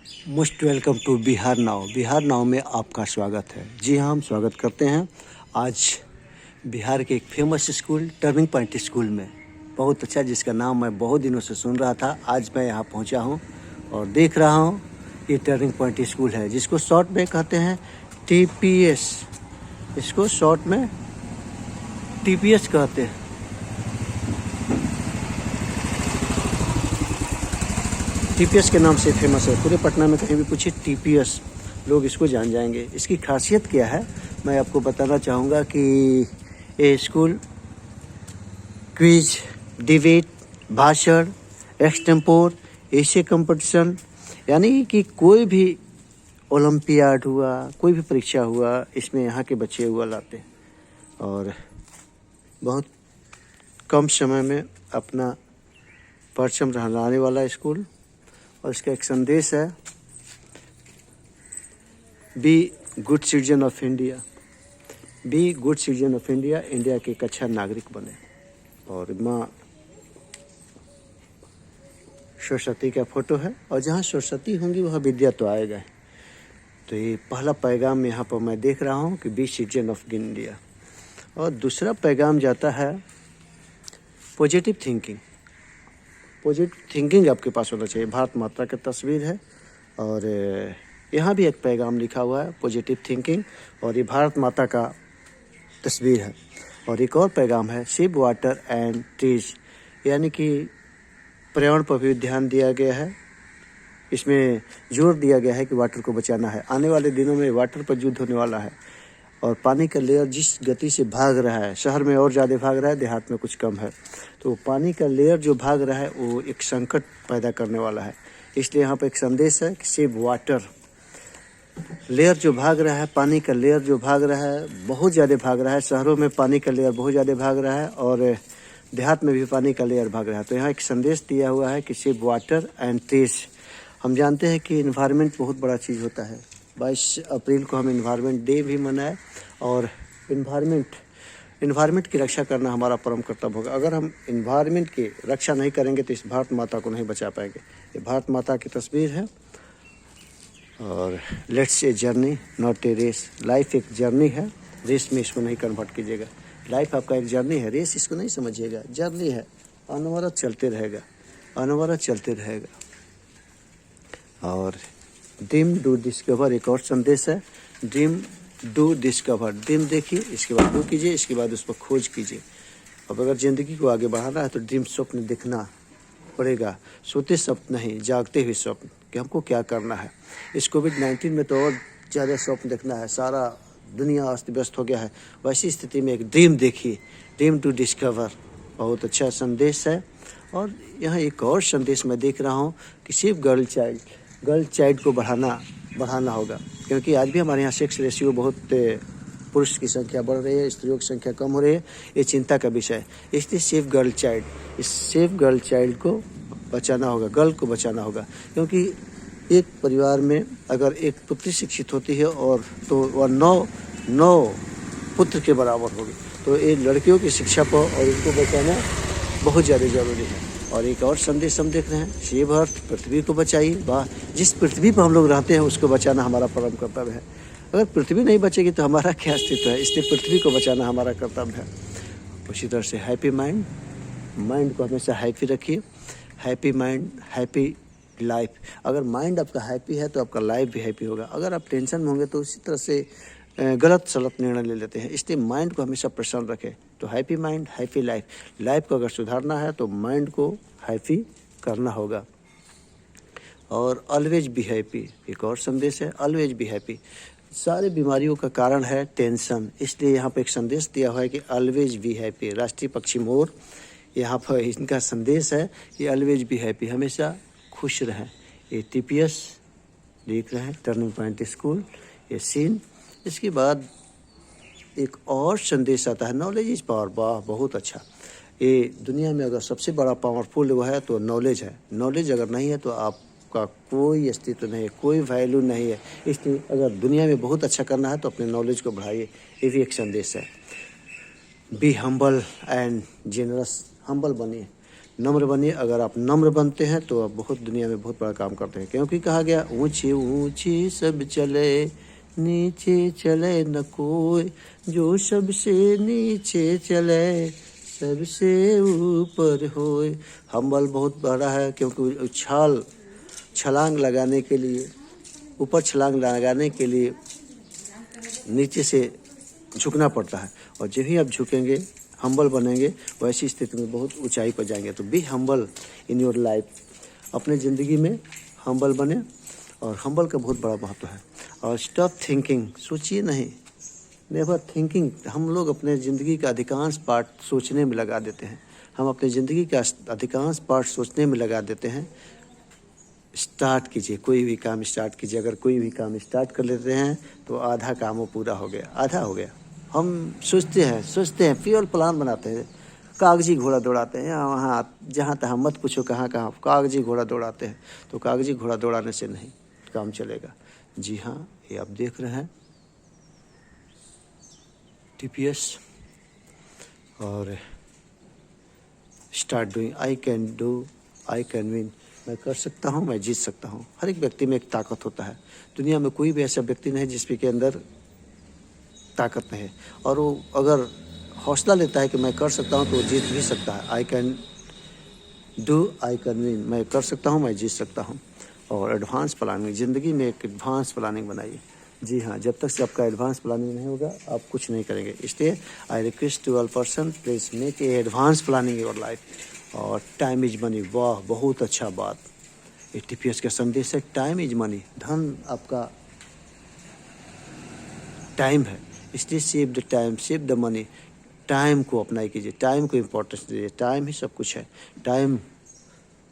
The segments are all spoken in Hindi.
मोस्ट वेलकम टू बिहार नाव। बिहार नाव में आपका स्वागत है। जी हाँ, हम स्वागत करते हैं आज बिहार के एक famous school turning point school में। बहुत अच्छा, जिसका नाम मैं बहुत दिनों से सुन रहा था। आज मैं यहाँ पहुँचा हूँ और देख रहा हूँ ये टर्निंग पॉइंट स्कूल है, जिसको शॉर्ट में कहते हैं TPS। इसको शॉर्ट में TPS कहते हैं। TPS के नाम से फेमस है। पूरे पटना में कहीं भी पूछिए TPS, लोग इसको जान जाएंगे। इसकी खासियत क्या है मैं आपको बताना चाहूँगा कि ये स्कूल क्विज, डिबेट, भाषण, एक्सटेम्पोर, एशे कंपटीशन, यानी कि कोई भी ओलंपियाड हुआ, कोई भी परीक्षा हुआ, इसमें यहाँ के बच्चे हुआ लाते और बहुत कम समय में अपना परचम लहराने वाला स्कूल। और इसका एक संदेश है, be good citizen of India. Be good citizen of India, India के एक अच्छा नागरिक बने। और माँ सरस्वती का फोटो है और जहाँ सरस्वती होंगी वहाँ विद्या तो आएगा। तो ये पहला पैगाम यहाँ पर मैं देख रहा हूँ कि बी सिटीजन ऑफ इंडिया। और दूसरा पैगाम जाता है पॉजिटिव थिंकिंग। पॉजिटिव थिंकिंग आपके पास होना चाहिए। भारत माता की तस्वीर है और यहाँ भी एक पैगाम लिखा हुआ है, पॉजिटिव थिंकिंग, और ये भारत माता का तस्वीर है। और एक और पैगाम है, सेव वाटर एंड ट्रीज, यानी कि पर्यावरण पर भी ध्यान दिया गया है। इसमें जोर दिया गया है कि वाटर को बचाना है। आने वाले दिनों में वाटर पर युद्ध होने वाला है और पानी का लेयर जिस गति से भाग रहा है, शहर में और ज़्यादा भाग रहा है, देहात में कुछ कम है, तो पानी का लेयर जो भाग रहा है वो एक संकट पैदा करने वाला है। इसलिए यहाँ पर एक संदेश है कि सेव वाटर। लेयर जो भाग रहा है, पानी का लेयर जो भाग रहा है, बहुत ज़्यादा भाग रहा है। शहरों में पानी का लेयर बहुत ज़्यादा भाग रहा है और देहात में भी पानी का लेयर भाग रहा है। तो यहाँ एक संदेश दिया हुआ है कि सेव वाटर एंड ट्रीज। हम जानते हैं कि इन्वायरमेंट बहुत बड़ा चीज़ होता है। 22 अप्रैल को हम इन्वायरमेंट डे भी मनाए और इन्वायरमेंट की रक्षा करना हमारा परम कर्तव्य होगा। अगर हम इन्वायरमेंट की रक्षा नहीं करेंगे तो इस भारत माता को नहीं बचा पाएंगे। ये भारत माता की तस्वीर है और let's a journey not a race. Life एक जर्नी है, रेस में इसको नहीं कन्वर्ट कीजिएगा। लाइफ आपका एक जर्नी है, रेस इसको नहीं समझिएगा। जर्नी है, अनवरत चलते रहेगा, अनवरत चलते रहेगा। और ड्रीम डू डिस्कवर एक और संदेश है, ड्रीम डू डिस्कवर। ड्रीम देखिए, इसके बाद डू कीजिए, इसके बाद उस पर खोज कीजिए। अब अगर ज़िंदगी को आगे बढ़ाना है तो ड्रीम स्वप्न देखना पड़ेगा। सोते स्वप्न नहीं, जागते हुए स्वप्न कि हमको क्या करना है। इस कोविड-19 में तो और ज़्यादा स्वप्न देखना है। सारा दुनिया अस्त व्यस्त हो गया है। वैसी स्थिति में एक ड्रीम देखिए, ड्रीम टू डिस्कवर। बहुत अच्छा संदेश है। और यहाँ एक और संदेश मैं देख रहा हूँ कि सिर्फ गर्ल चाइल्ड को बढ़ाना होगा, क्योंकि आज भी हमारे यहाँ सेक्स रेशियो बहुत, पुरुष की संख्या बढ़ रही है, स्त्रियों की संख्या कम हो रही है। ये चिंता का विषय है। इसलिए सेफ गर्ल चाइल्ड, इस सेफ गर्ल चाइल्ड को बचाना होगा, गर्ल को बचाना होगा। क्योंकि एक परिवार में अगर एक पुत्री शिक्षित होती है और तो वह नौ पुत्र के बराबर होगी। तो ये लड़कियों की शिक्षा पर और इनको बचाना बहुत ज़्यादा ज़रूरी है। और एक और संदेश हम देख रहे हैं, सेव अर्थ, पृथ्वी को बचाइए। वाह, जिस पृथ्वी पर हम लोग रहते हैं उसको बचाना हमारा परम कर्तव्य है। अगर पृथ्वी नहीं बचेगी तो हमारा क्या अस्तित्व है। इसलिए पृथ्वी को बचाना हमारा कर्तव्य है। उसी तरह से हैप्पी माइंड को हमेशा हैप्पी रखिए। Happy mind, happy life. अगर माइंड आपका हैप्पी है तो आपका लाइफ भी हैप्पी होगा। अगर आप टेंशन में होंगे तो उसी तरह से गलत सलत निर्णय ले लेते हैं। इसलिए माइंड को हमेशा प्रसन्न रखें। तो happy mind, happy life. Life को अगर सुधारना है तो माइंड को हैप्पी करना होगा। और ऑलवेज बी हैप्पी एक और संदेश है, ऑलवेज बी हैप्पी। सारी बीमारियों का कारण है टेंशन, इसलिए यहाँ पर एक संदेश दिया हुआ है कि ऑलवेज बी हैप्पी। राष्ट्रीय पक्षी मोर, यहाँ पर इनका संदेश है कि ऑलवेज बी हैप्पी, हमेशा खुश रहें। ये TPS देख रहे हैं, टर्निंग पॉइंट स्कूल, ये सीन। इसके बाद एक और संदेश आता है, नॉलेज इज पावर। वाह, बहुत अच्छा। ये दुनिया में अगर सबसे बड़ा पावरफुल वो है तो नॉलेज है। नॉलेज अगर नहीं है तो आपका कोई अस्तित्व नहीं है, कोई वैल्यू नहीं है। इसलिए अगर दुनिया में बहुत अच्छा करना है तो अपने नॉलेज को बढ़ाइए। ये भी एक संदेश है। Be humble and generous. Humble बनिए, नम्र बनिए। अगर आप नम्र बनते हैं तो आप बहुत दुनिया में बहुत बड़ा काम करते हैं, क्योंकि कहा गया ऊंची ऊंची सब चले, नीचे चले न कोई, जो सबसे नीचे चले सबसे ऊपर होए। हम्बल बहुत बड़ा है, क्योंकि छलांग लगाने के लिए, ऊपर छलांग लगाने के लिए नीचे से झुकना पड़ता है, और जब ही आप झुकेंगे, हम्बल बनेंगे, वैसी स्थिति में बहुत ऊंचाई पर जाएंगे। तो be humble in your life, अपने ज़िंदगी में हम्बल बने, और हम्बल का बहुत बड़ा महत्व है। और स्टॉप थिंकिंग, सोचिए नहीं, नेवर थिंकिंग। हम लोग अपने ज़िंदगी का अधिकांश पार्ट सोचने में लगा देते हैं, हम अपने ज़िंदगी का अधिकांश पार्ट सोचने में लगा देते हैं। स्टार्ट कीजिए, कोई भी काम स्टार्ट कीजिए। अगर कोई भी काम स्टार्ट कर लेते हैं तो आधा काम वो पूरा हो गया, आधा हो गया। हम सोचते हैं फ्यूल प्लान बनाते हैं, कागजी घोड़ा दौड़ाते हैं, वहाँ जहाँ तहाँ मत पूछो कहाँ कहाँ कागजी घोड़ा दौड़ाते हैं। तो कागजी घोड़ा दौड़ाने से नहीं काम चलेगा। जी हाँ, ये आप देख रहे हैं TPS, और start doing, I can do, I can win. मैं कर सकता हूँ, मैं जीत सकता हूँ। हर एक व्यक्ति में एक ताकत होता है। दुनिया में कोई भी ऐसा व्यक्ति नहीं जिसके अंदर ताकत नहीं है, और वो अगर हौसला लेता है कि मैं कर सकता हूँ तो वो जीत भी सकता है। I can do, I can win, मैं कर सकता हूँ, मैं जीत सकता हूँ। और एडवांस प्लानिंग, ज़िंदगी में एक एडवांस प्लानिंग बनाइए। जी हाँ, जब तक से आपका एडवांस प्लानिंग नहीं होगा आप कुछ नहीं करेंगे। इसलिए I request to all person, please make a advance planning your life. और टाइम इज मनी, वाह बहुत अच्छा बात। ये TPS का संदेश है, टाइम इज मनी, धन आपका टाइम है, इसलिए save the time, save the money. Time को अप्लाई कीजिए, टाइम को इम्पोर्टेंस दीजिए, टाइम ही सब कुछ है। टाइम,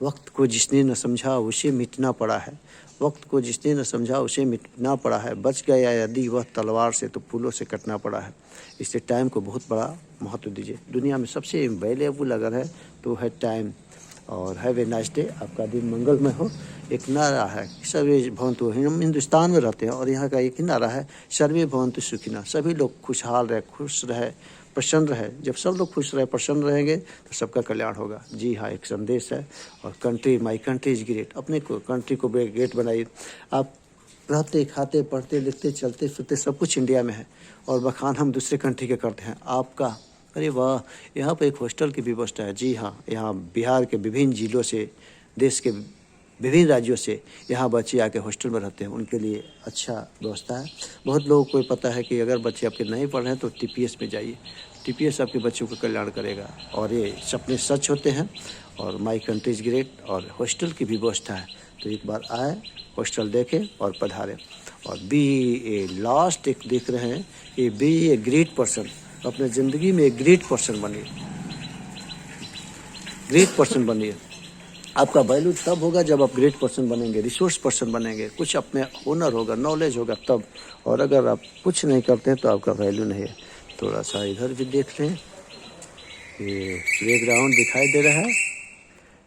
वक्त को जिसने न समझा उसे मिटना पड़ा है, वक्त को जिसने न समझा उसे मिटना पड़ा है। बच गया यदि वह तलवार से तो फूलों से कटना पड़ा है। इसलिए टाइम को बहुत बड़ा महत्व दीजिए। दुनिया में सबसे वैल्यूएबल अगर है तो है टाइम। और हैव ए नाइस डे, आपका दिन मंगलमय हो। एक नारा है, सर्वे भवन्तु, हम हिंदुस्तान में रहते हैं और यहाँ का एक ही नारा है, सर्वे भवन्तु सुखिनः। सभी लोग खुशहाल रहे, खुश रहे, प्रसन्न रहे। जब सब लोग खुश रहे, प्रसन्न रहेंगे तो सबका कल्याण होगा। जी हाँ, एक संदेश है। और country, my country is great, अपने को कंट्री को ग्रेट बनाइए। आप रहते, खाते, पढ़ते, लिखते, चलते फिरते सब कुछ इंडिया में है, और बखान हम दूसरे कंट्री के करते हैं। आपका, अरे वाह, यहाँ पर एक हॉस्टल की व्यवस्था है। जी हाँ, यहाँ बिहार के विभिन्न जिलों से, देश के विभिन्न राज्यों से यहाँ बच्चे आके हॉस्टल में रहते हैं, उनके लिए अच्छा व्यवस्था है। बहुत लोगों को पता है कि अगर बच्चे आपके नहीं पढ़ रहे हैं तो TPS में जाइए, TPS आपके बच्चों का कल्याण करेगा, और ये सपने सच होते हैं। और माई कंट्री इज ग्रेट, और हॉस्टल की भी व्यवस्था है। तो एक बार आए, हॉस्टल देखें और पधारें। और बी ए लास्ट एक देख रहे हैं, ये बी ए ग्रेट पर्सन, अपने ज़िंदगी में एक ग्रेट पर्सन बनिए, ग्रेट पर्सन बनिए। आपका वैल्यू तब होगा जब आप ग्रेट पर्सन बनेंगे, रिसोर्स पर्सन बनेंगे, कुछ अपने हुनर होगा, नॉलेज होगा तब। और अगर आप कुछ नहीं करते हैं तो आपका वैल्यू नहीं है। थोड़ा सा इधर भी देख लें, ये प्लेग्राउंड दिखाई दे रहा है,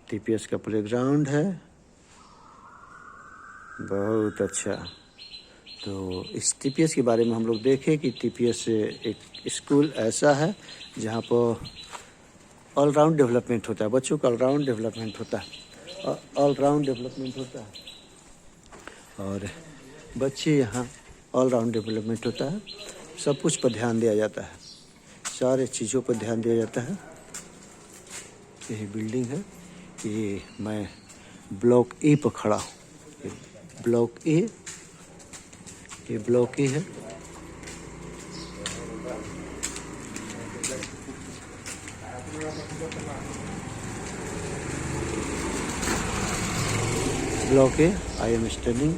TPS का प्लेग्राउंड है, बहुत अच्छा। तो इस TPS के बारे में हम लोग देखें कि TPS एक स्कूल ऐसा है जहाँ पर ऑलराउंड डेवलपमेंट होता है, बच्चों का ऑलराउंड डेवलपमेंट होता है, ऑलराउंड डेवलपमेंट होता है। और बच्चे यहाँ ऑलराउंड डेवलपमेंट होता है, सब कुछ पर ध्यान दिया जाता है, सारे चीज़ों पर ध्यान दिया जाता है। यही बिल्डिंग है, ये मैं ब्लॉक ए पर खड़ा हूँ, ये ब्लॉक ए, ये ब्लॉक ए है। Block A, I am standing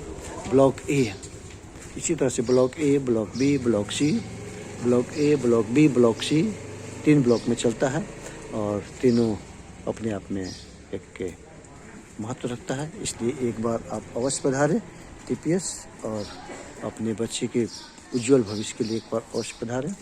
block A. इसी तरह से block A, block B, block C, block A, block B, block C, 3 block में चलता है, और तीनों अपने आप में एक महत्व रखता है। इसलिए एक बार आप अवश्य पधारें TPS, और अपने बच्चे के उज्जवल भविष्य के लिए एक बार अवश्य पधारें।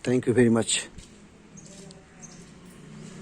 Thank you very much.